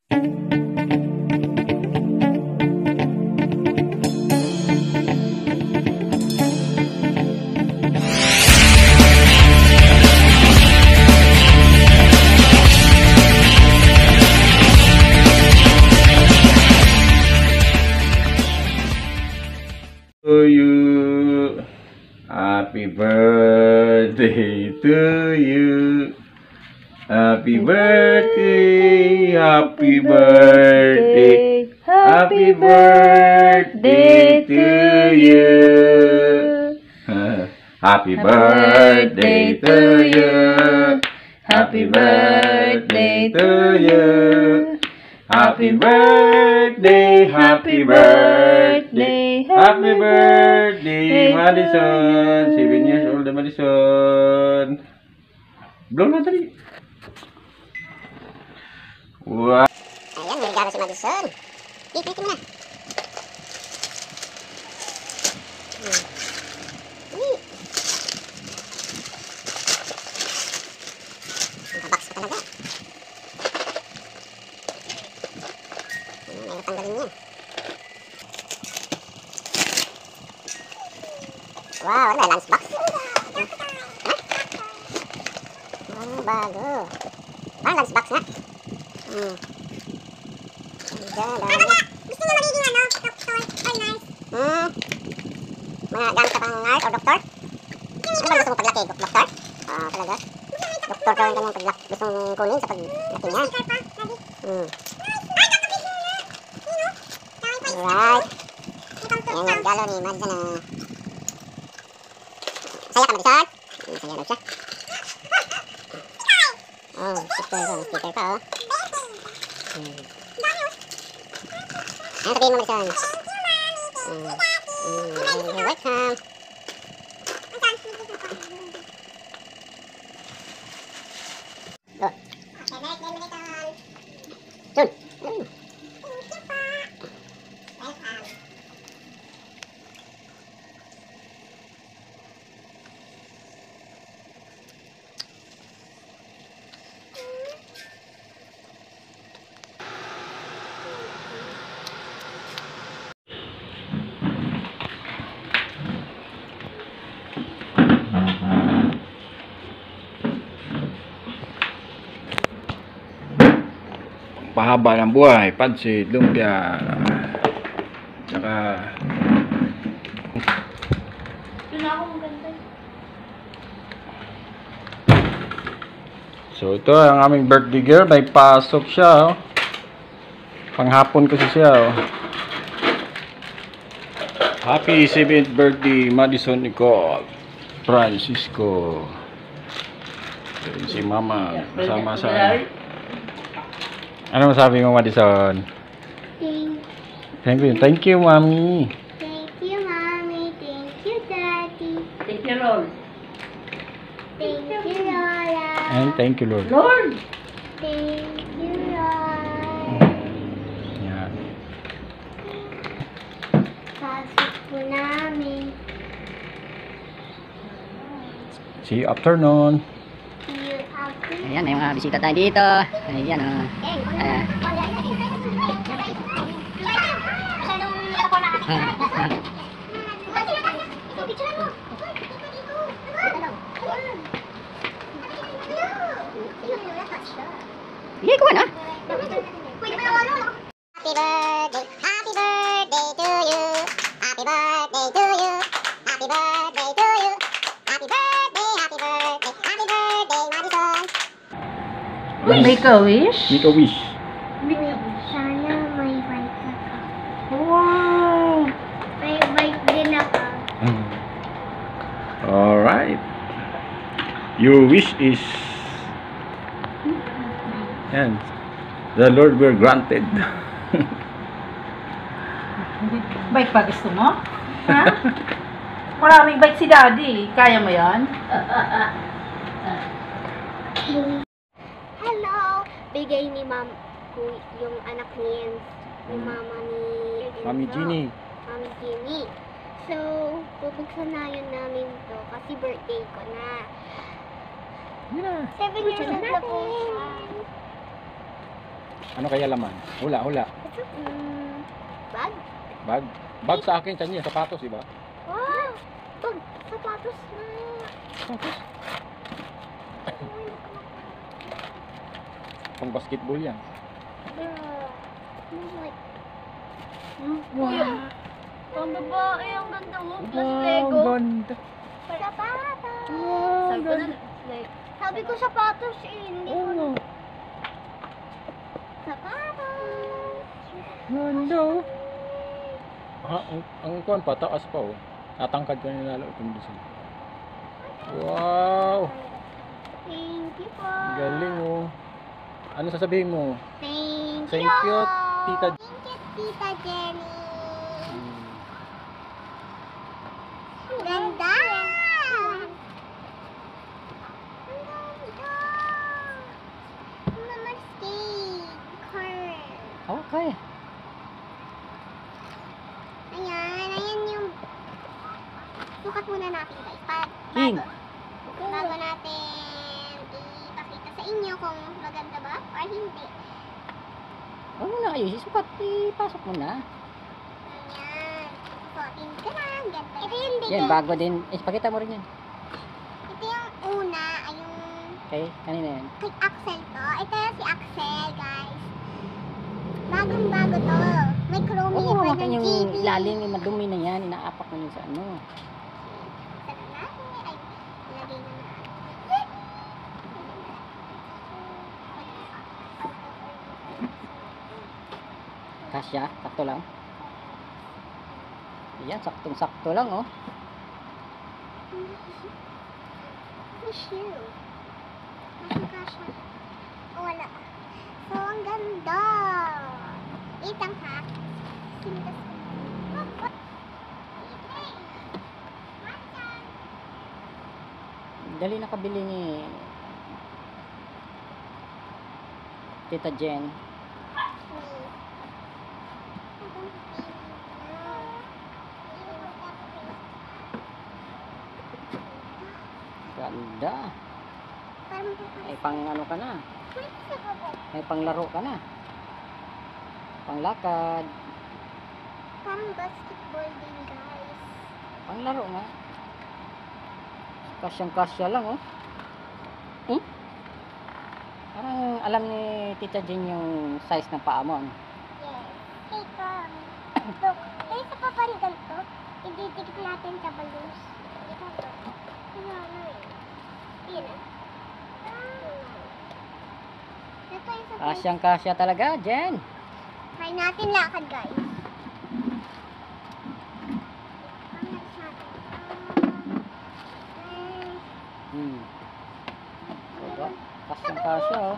To you, happy birthday to you, happy birthday, happy birthday, happy birthday to you, happy birthday to you, happy birthday to you. Happy birthday, happy birthday, happy birthday, Madison. 7 years old na Madison. Blow na tadi. Wow. Ayan, may regalo si Madison. Dito mo na. Nakabox pa talaga. May tanggalin yan. Wow, ano ba? Lunchbox? Oh, bago. Ah, lunchbox nga. Gusto mo magiging ano? Doctor or nurse? Mga gamit ka pang nurse or doctor? Ano ba gusto mo paglaki? Doctor? Ah, talaga? Doctor ka rin kanyang paglaki. Gusto mong kunin sa paglaki niya? Alright. Ayan yung regalo ni Madison. Saya ka, Madison? Saya daw siya. Oh, sticker ko. May sticker pa, oh. Ano sabihin mo, Madison? You're welcome. Oh. Jun. Pahaba ng buhay, pansit, lumpia, tsaka so ito ang aming birthday girl, may pasok siya, oh. Panghapon kasi siya, oh. Happy 7th birthday Madison Nicole Francisco. Si mama kasama sa ano masabi mo, Madison? Thank you. Thank you, Mommy. Thank you, Mommy. Thank you, Daddy. Thank you, Lord. Thank you, Lola. And thank you, Lord. Lord! Thank you, Lord. Yan. Pasok po namin. See you afternoon. See you after. Ayan, may mga bisita tayo dito. Ayan, oh. Hindi ko na. Happy birthday to you. Happy birthday to you. Happy birthday to you. Happy birthday, happy birthday, happy birthday, Madison. Make a wish? Make a wish. Sana may bike ako. Wow! May bike din ako. Alright. Your wish is and the Lord will granted. Bike pa gusto mo? Ha? Maraming bike si Daddy. Kaya mo yan? Hello! Bigay ni Ma'am ko yung anak ni mama ni Mami Jeannie. Mami Jeannie. So, bubuksan na yun namin to kasi birthday ko na. Yeah. 7 years old na po siya. Ano kaya laman? Hula, hula. Bag? Bag. Bag sa akin, sa niya, sapatos, di ba? Wow! Bag, sapatos na. Sapatos. Pang basketball yan. Wow. Ang babae, ang ganda mo. Wow, ganda. Sapatos. Sabi ko na, like, Sabi ko sapatos eh, hindi ko na. Oh, Sapatos. ganda. Ha, ang kuwan pa, taas pa oh. Tatangkad ka nila lalo kung gusto. Wow! Thank you po. Galing oh. Ano sasabihin mo? Thank Thank you, Tita. Thank you, Tita Jenny. Ang ganda! Ang ganda! Mama's cake. Car. okay. Ayan yung... Sukat muna natin guys. King. Bago natin ipakita sa inyo kung maganda ba or hindi. Huwag mo na kayo, isukat, ipasok mo na. Ayan. Suotin ko na. Ang ganda. Ito yung Yan, bigay. bago din. Ipakita mo rin yan. Ito yung una. Ay yung Okay, kanina yan. kay Axel to. Ito si Axel guys. Bagong-bago to. May chrome Huwag mo pa makan ng yung GB. ilalim, yung madumi na yan. Inaapak mo yun sa ano. Sana natin. Ay, ilagay na natin. Kasya, sakto lang. Yan, saktong-sakto lang, oh. Issue. Kasha. Oh, wala. So, ang ganda. Itang ha. Sintas ko. Dali nakabili ni Tita Jen. Ganda. May pang ano ka na. May panglaro ka na. Panglakad. Parang basketball din, guys. Panglaro nga. Kasyang-kasya lang, oh. Hmm? Parang alam ni Tita Jen yung size ng paa mo, ano? Yes. Hey, look, may isa pa parang ganito. Ididikit natin sa balloons. Ito to. Ano eh. Yun ah. Ito yung sa Kasyang-kasya talaga, Jen. try natin lakad, guys. Hmm. Diba? Kasyang-kasya, oh.